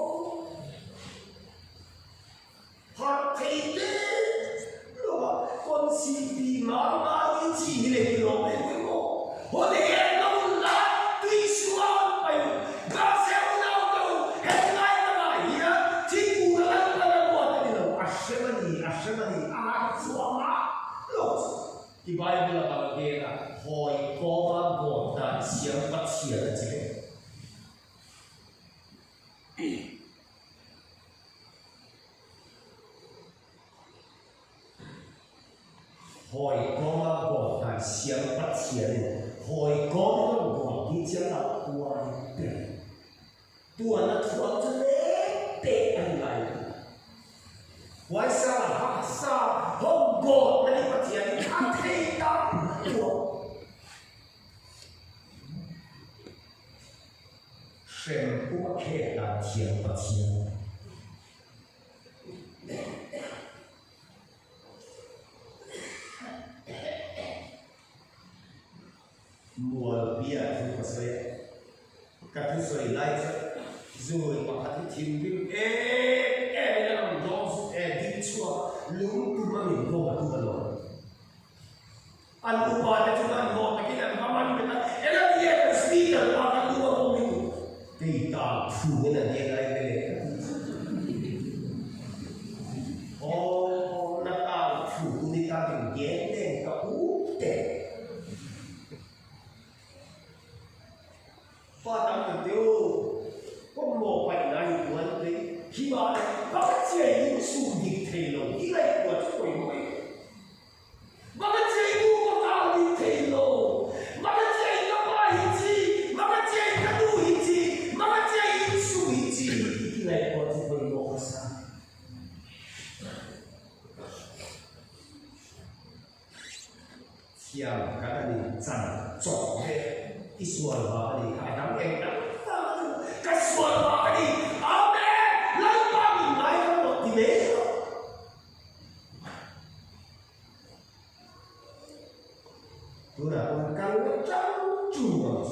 หากใครเด้หรือว่าคนสีบีแล้วดีจีเลยที่เราไม่รู้โอ้เดี๋ยวเราละตุยชัวไปก็เสียที่ไบเบิลบอกเองหอยก้อนบดแต่เสียงปัดเสียงจริงหอยก้อนบดแต่เสียงปัดเสียงหอยก้อนบดที่จะรับตัวตัวนั้นตัวจะเล็กเตะอะไรไว้ซาฮักซาห้องโบสถ์ในประเทศอังกฤษตัวเช่นพวกแค่การเทียมประเทศมัวเบียร์ที่ประเทศกับที่สวยไล่จะรวยกว่าที่ทีมวิ่งลุงตัวมันโง่ตัวหลอนอันอุปาทจุนันโง่ตะกี้นั่นพมันเป็นเอ็นเดียร์สปีดว่ากันตัวโง่ไม่รู้ตีตาฟูนั่นเองอะไรไปเลยโอ้นักตาฟูนี่ตาถึงเย็นเด้งกับอู้เด้พอทำกันเดียวก็โง่ไปไหนตัวนี้ที่บ้านก็เจ๊ยิ่งสูงยิ่งเทลงที่ไรปวดช่วยหน่อยมันก็เจ๊ยิ่งก็ตามยิ่งเทลงมันก็เจ๊ยิ่งก็มาหิจีมันก็เจ๊ยิ่งก็ดูหิจีมันก็เจ๊ยิ่งสูงหิจีที่ไรปวดช่วยหน่อยสักเที่ยวกันนี่จังจบเลยอีส่วนว่านี่ขายน้ำเองนะก็ส่วนว่านี่ตัวนั้นการเลือกจ้าจูบ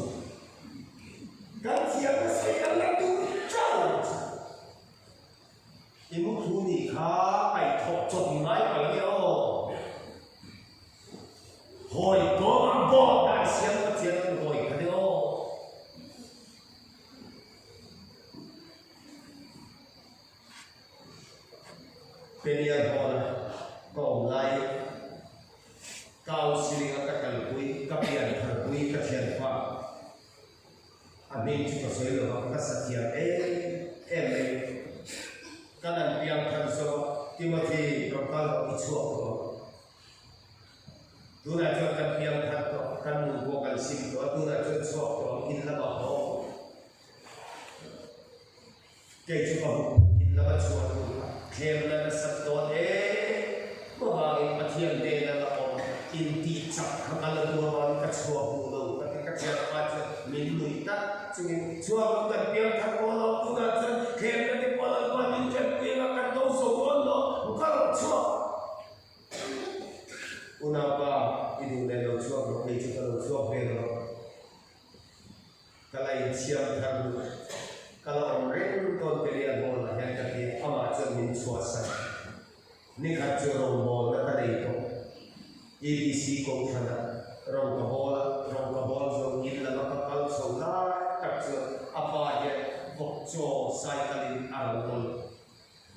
การเทียบกับใส่กันแล้วดูจ้าอีมุขทูนี่ข้าไปถกจดหมายไปแล้วหอยตัวมันบอกได้เสียงกับเสียงกันหอยกันเดียวเป็นยังไงก็ไล่ก้าวสิ่งที่เราจะคุยกับยันคุยกับเชียนฟ้าอันนี้จุดประสงค์เราก็สัตยาเลยการนั้นเพียงทันโซที่มาที่เราก็อิจฉาตัวนั้นจะกันเพียงทันตัวกันมุ่งบวกกันสิ่งตัวนั้นจะชอบตัวอินละบ้าเขาเกี่ยวกับอินละบ้าชวนเคลมแล้วสัตว์ตัวก็บางประเทศเดนละออกอินทีจับทำอะไรตัวมันก็ชัวร์บูโร่ก็ที่ก็เชื่อว่าจะมีลุยตัดจึงชัวร์กันเพียงทันตัวเราตัวนั้น siam thang kalau orang ton pilihan bola yang tadi amat cermin suasana ni kacau bola tadi itu EDC kau sana rong kabol so in lama kapal so la kacau apa aja bokco cycling arul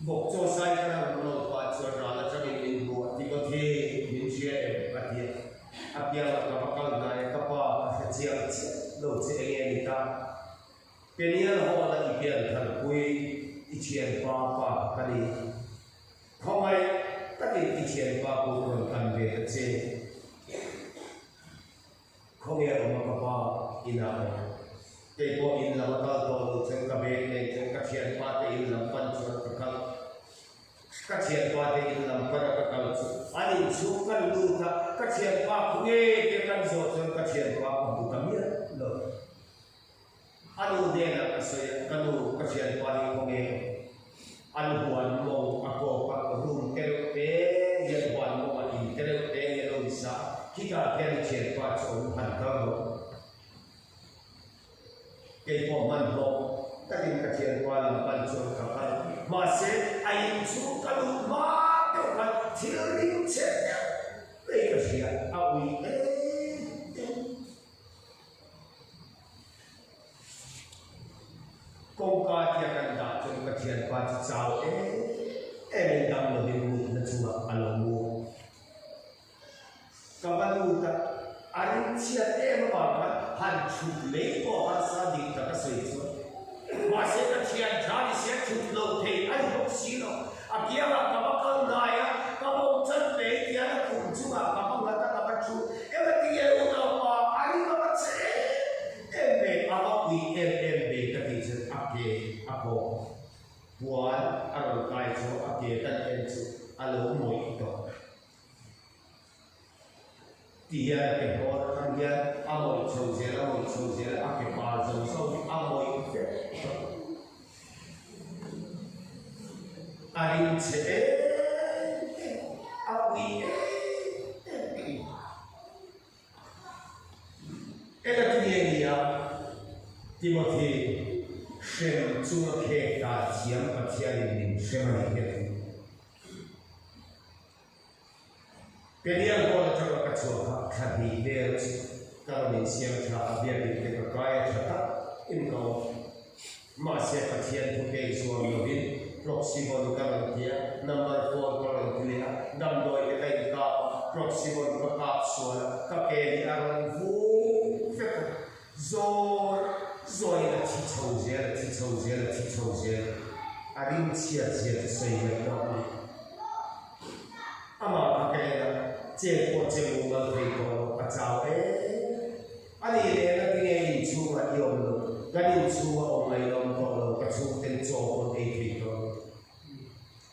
bokco cycling arul kacau rala cermin minggu tiba min cia katia apiala kapal naik kapal kecil lo cengeng kita penian hola ipian kan kui ichian pa kali kawai tadi ichian pa pun kan be kecil kawai rumah kapa ina kepo in lama kal to ceng kabe ne ceng kacian pa te in lam pan cur kal kacian pa te in lam pan kal ani sukan lu ka kacian pa kuye ke kan so ceng kacian pa bukan ya lo anu dena kasaya kanu kacian pa ni konge anu buan mo ako pa rum terote ya buan mo ani terote ya lo bisa kita ken cien pa so han ka mo ke po man mo takin kacian pa lam pan so ka ka ma se ai su ka lu ma te ka thiring che pe kacian awi công ca kia kan da chung ka thian pa chi chao dam lo din mu na chunga alo mu ka ba lu ta arin chia ma ba han chu le ko ha sa di ta ka sei chu ma se ka thian ja ni se chu lo the ai ho si lo a kia ba ka ba ka na ya ka bo chan le kia na ku chu ba ka ba ta ka ba chu ba ti ye u na pa ai ka ba che be a ba wi be ka ti che ako buat arul kai so ake tan ensu alo moi to dia ke bor kan dia amoi so je ake pa so amoi arin che awi ela dia Timothy Shem Zua Ke Da Tiam Atia Lin Shem Ke Penian Bola Chaka Kachua Kadi Del Karolin Siam Cha Abia Ke Kaya Chata Inko Masya Katian Tuke Suam Lovin Proximon Garantia Number 4 Garantia Namdoi Ke Ka Proximon Kakap Suala Kake Aran Fu Zor rồi là chỉ trâu dê arin chia xây lên đó ama cái là chế mù mà thầy có bắt chào anh ấy là cái ngày chú mà yêu luôn cái ngày chú mà ông này ông có luôn cái chú tên cho ông ấy thì có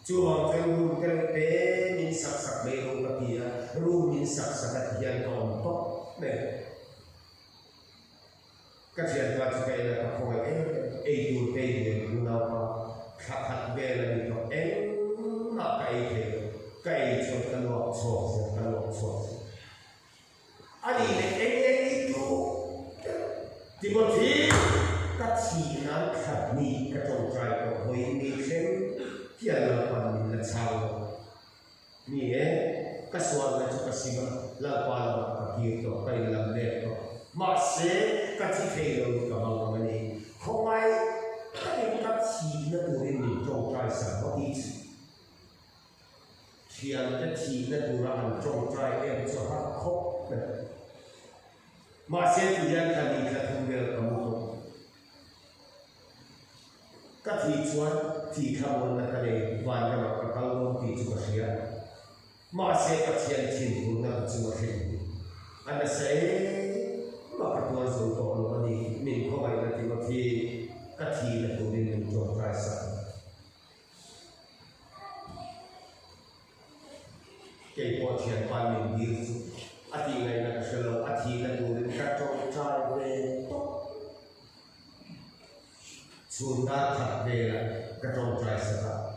chú mà cái luôn cái bé mình sắc bé luôn cái kia luôn mình sắc cái kia còn tốt đấy các chuyện qua cho cái là các khối ấy đủ cái gì cũng đâu có khát về là mình có mà cái cho cái lọ sổ anh ấy itu Timothy các chị năng khát ni các trong trai của hồi ni xem kia là phần mình là sao ni các soal là cho các sĩ là qua là các kia cho cái làm đẹp mà sẽ các chị thấy được cả bằng cái này không ai các chị nó tụi mình trong trai sản có ít thì các chị nó tụi mình trong trai em cho hát khóc mà sẽ tụi em thành đi thành không được cả một các chị chuan thì không muốn là cái này và cái mà các con thì chúng ta sẽ mà sẽ các chị anh chị cũng là chúng ta sẽ anh ta sẽ maka tuan sultan ini min kau baik nanti mati kaki nak turun menjual rasa. Kau tiada pandang diri, ati ngai nak selalu ati nak turun kacau cai Sunda tak bela kacau cai sah.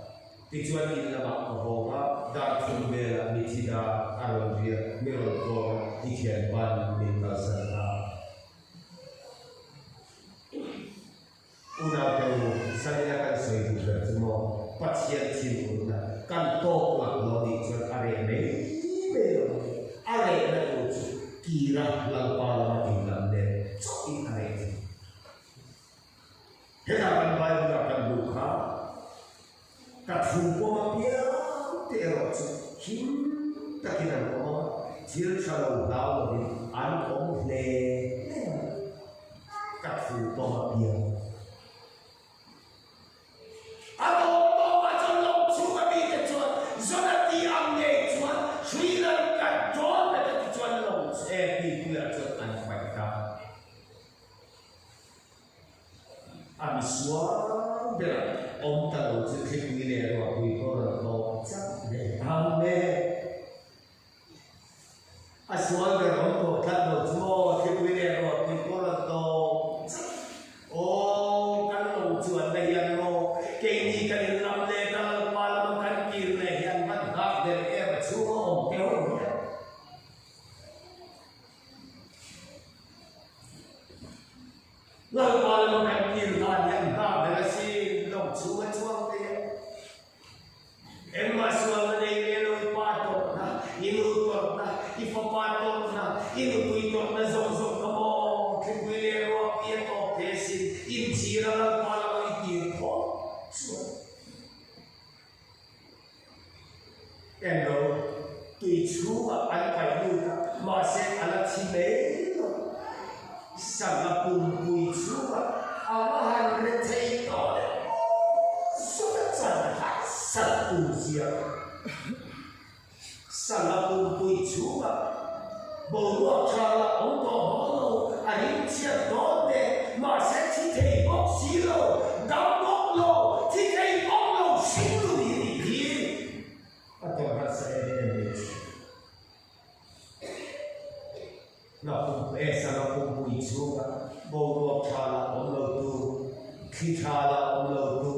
Tujuan ini nama bahwa dah pun bela mitida arwah dia merokok ikan ban minta sah. Una teu sanina kan soi du da mo pathian thin una kan to kwa lo di chuan are me are na tu kira lang pa la ti lam le choi are he na kan bai na kan du kha ka thu po ma pia te ro chu him ta kina mo thil chalo dao ni an ong le ka thu po ma pia Suara berat om tahu cikik ini waktu itu orang cak deh ame asual berat om tahu semua cikik ini waktu itu orang oh kan lo cuan deh yang lo kini kan lam le kalau malam kan kiri deh yang mantap deh semua om tahu lalu malam kan kiri yang Suwa dia, emma suwa na ilo ipatok na, inutok na, ipapatok na, inutuitok na zong kamo, kikuilero ito kesin, insira lang pala itiko. Suwa. Endo, tuichuwa ang payuta, masek alat si Melo, sa napumpuy suwa, amahan retayto. Satu siap salah pun juga bawa cara untuk malu alim siap dole masa kita ikut silo dapat lo kita ikut lo silo ini atau bahasa ini nak salah pun juga bawa cara untuk tu kita lah untuk tu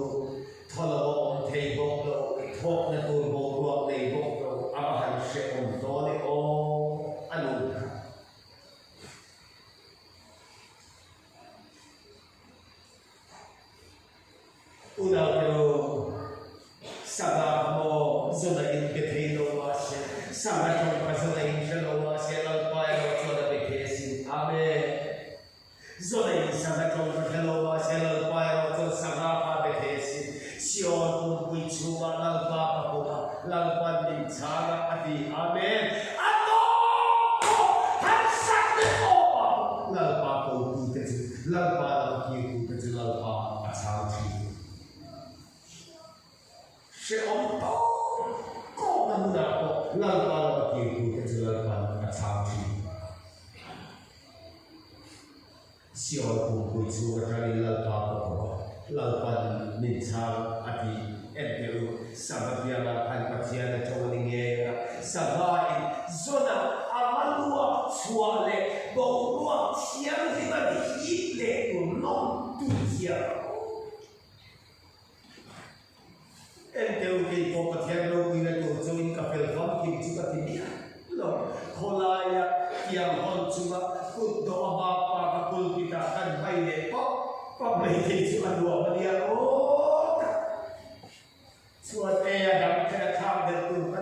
kalau tebok lo tok na tu bawa tebok lo akan siapa dole oh anu udah tu sabab mo zona in between masih sabab tu zona in jelo masih lalpai lo zona bekesin amen zona in sabab tu jelo masih lalpai lo zona sabab bekesin Sion pun cuma lalpa apa lalpan di cara adi amen atau harsak apa lalpa pun kecil lalpa lagi kecil lalpa asal sih seonto kau mendapat lalpa lagi kecil lalpa asal sih Sion pun cuma kali lalpa apa lalpan nincang adi NPU sabab yang akan kajian cowlingnya sabai zona amalua suale bawa siang tiba di ile non tuja NPU ke kajian lo bila tu join kapel fam kim juga tidak lo kolaya yang hon cuma kudo apa kapul kita kan baik Pamai cuma dua dia oh suatu yang kita tahu betul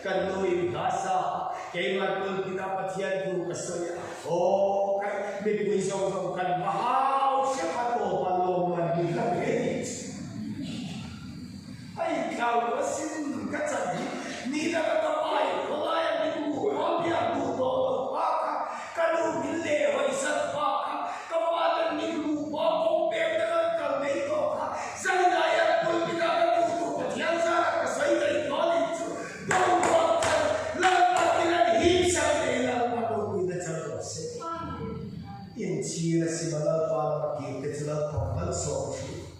kan lui bahasa kemat pun kita patian tu kesoya oh kan bibi song kan bahau siapa tu paloman bilang ini ai kau mesin kacau ni dah kata ai kalau yang ibu dia tu apa kalau bile waisat apa kawalan ni Cina si malalpa kita jelas paman soci.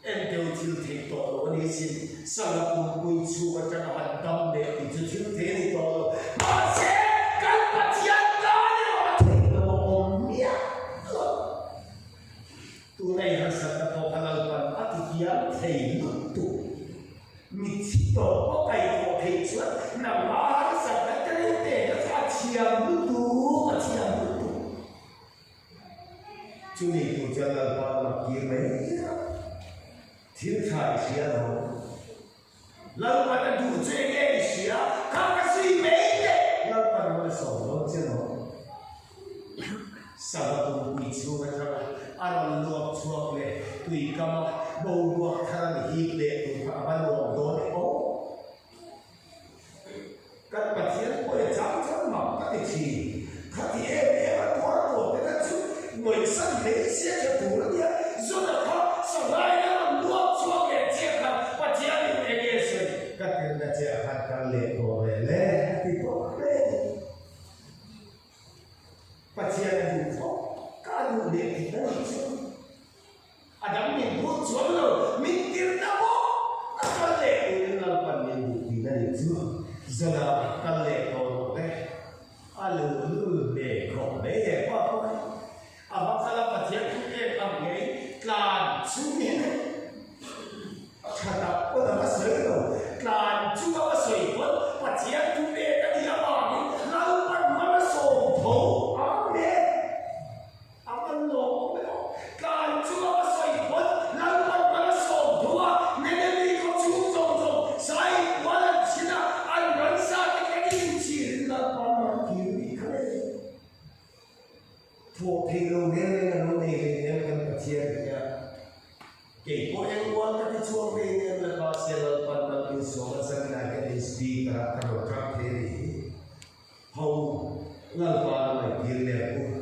Ente util tito ini si sangat mungkin suka jangan hadam deh itu util tito. Masih kan patian tadi orang tito omnya. Tunai harus kata malalpa ati dia tito tu. Mitito pakai kopi cuat nama harus kata tete kata ciam tu. chú này tụi chân là con mặc kia mấy thiên thải xía đâu lần mà đã đủ chơi nghe xía các cái gì mấy đấy lần mà nó sổ nó chứ nó sao tụi bị chú cái thằng ăn luộc chuột này tùy cầm bầu luộc thằng hít để tụi phạm văn luộc đó đấy ô các bạn thiên có thể chăm chăm mỏng các cái gì các thì em mà thoát một cái các chú người sân lấy xe cho tủ lắm nhá rồi là họ sau này nó làm luộc chuột để chia khăn và chia đi về nghe rồi các cái là chia khăn các lệ của về lệ thì có lệ và chia là đủ phó các đủ lệ thì nó làm sao Adam mình buốt xuống rồi mình tìm ra bố các lệ của những lần phần mình đủ thì nó được chưa giờ là các lệ của đấy lử để khổ đấy để qua thôi bác ra là thiệt cũng em làm cái là chú miến chả tập có là mất sới rồi là chú có sới quất và thiệt chú để cái gì bảo đi lâu bắt mà nó sổ thổ ăn lỗ là chú có sới quất lâu bắt mà nó sổ thổ nên đi có chú rồng sai quá là chỉ là ăn rắn xa cái gì chỉ là con mà cứu đi khơi thuộc thì lâu nên là lâu này nên cần phải chia được nha kể có em muốn các cái chuông này nên là có sẽ là phần đầu tiên số và sân này cái speed và các đồ trắc thế thì hầu lần qua là phải tiền đẹp của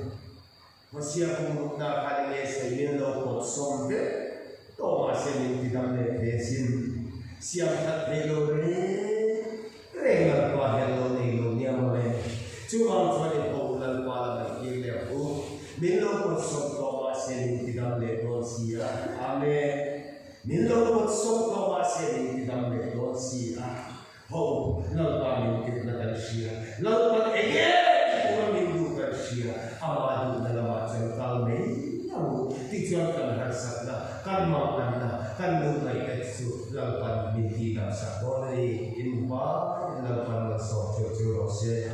mà xia cũng đã khai lên sẽ liên lâu một xong thế to mà sẽ liên thì làm để thế xin xia thật thế lâu đấy đây lần qua hello này lâu nhau mà chú mong cho nên hầu lần qua là phải tiền đẹp của mình lâu một xong to mà sẽ liên thì làm để đó xia amen mình lâu một xong to mà sẽ liên thì làm để đó xia hầu lần qua mình tiếp là cần xia lần qua cái mình đủ cần xia ama đủ là mà chân cao mấy nhau thì chưa cần hạt sạch là căn mọc là căn luôn này cái sự lần qua mình thì làm sạch đó này in quá lần qua là sổ cho xe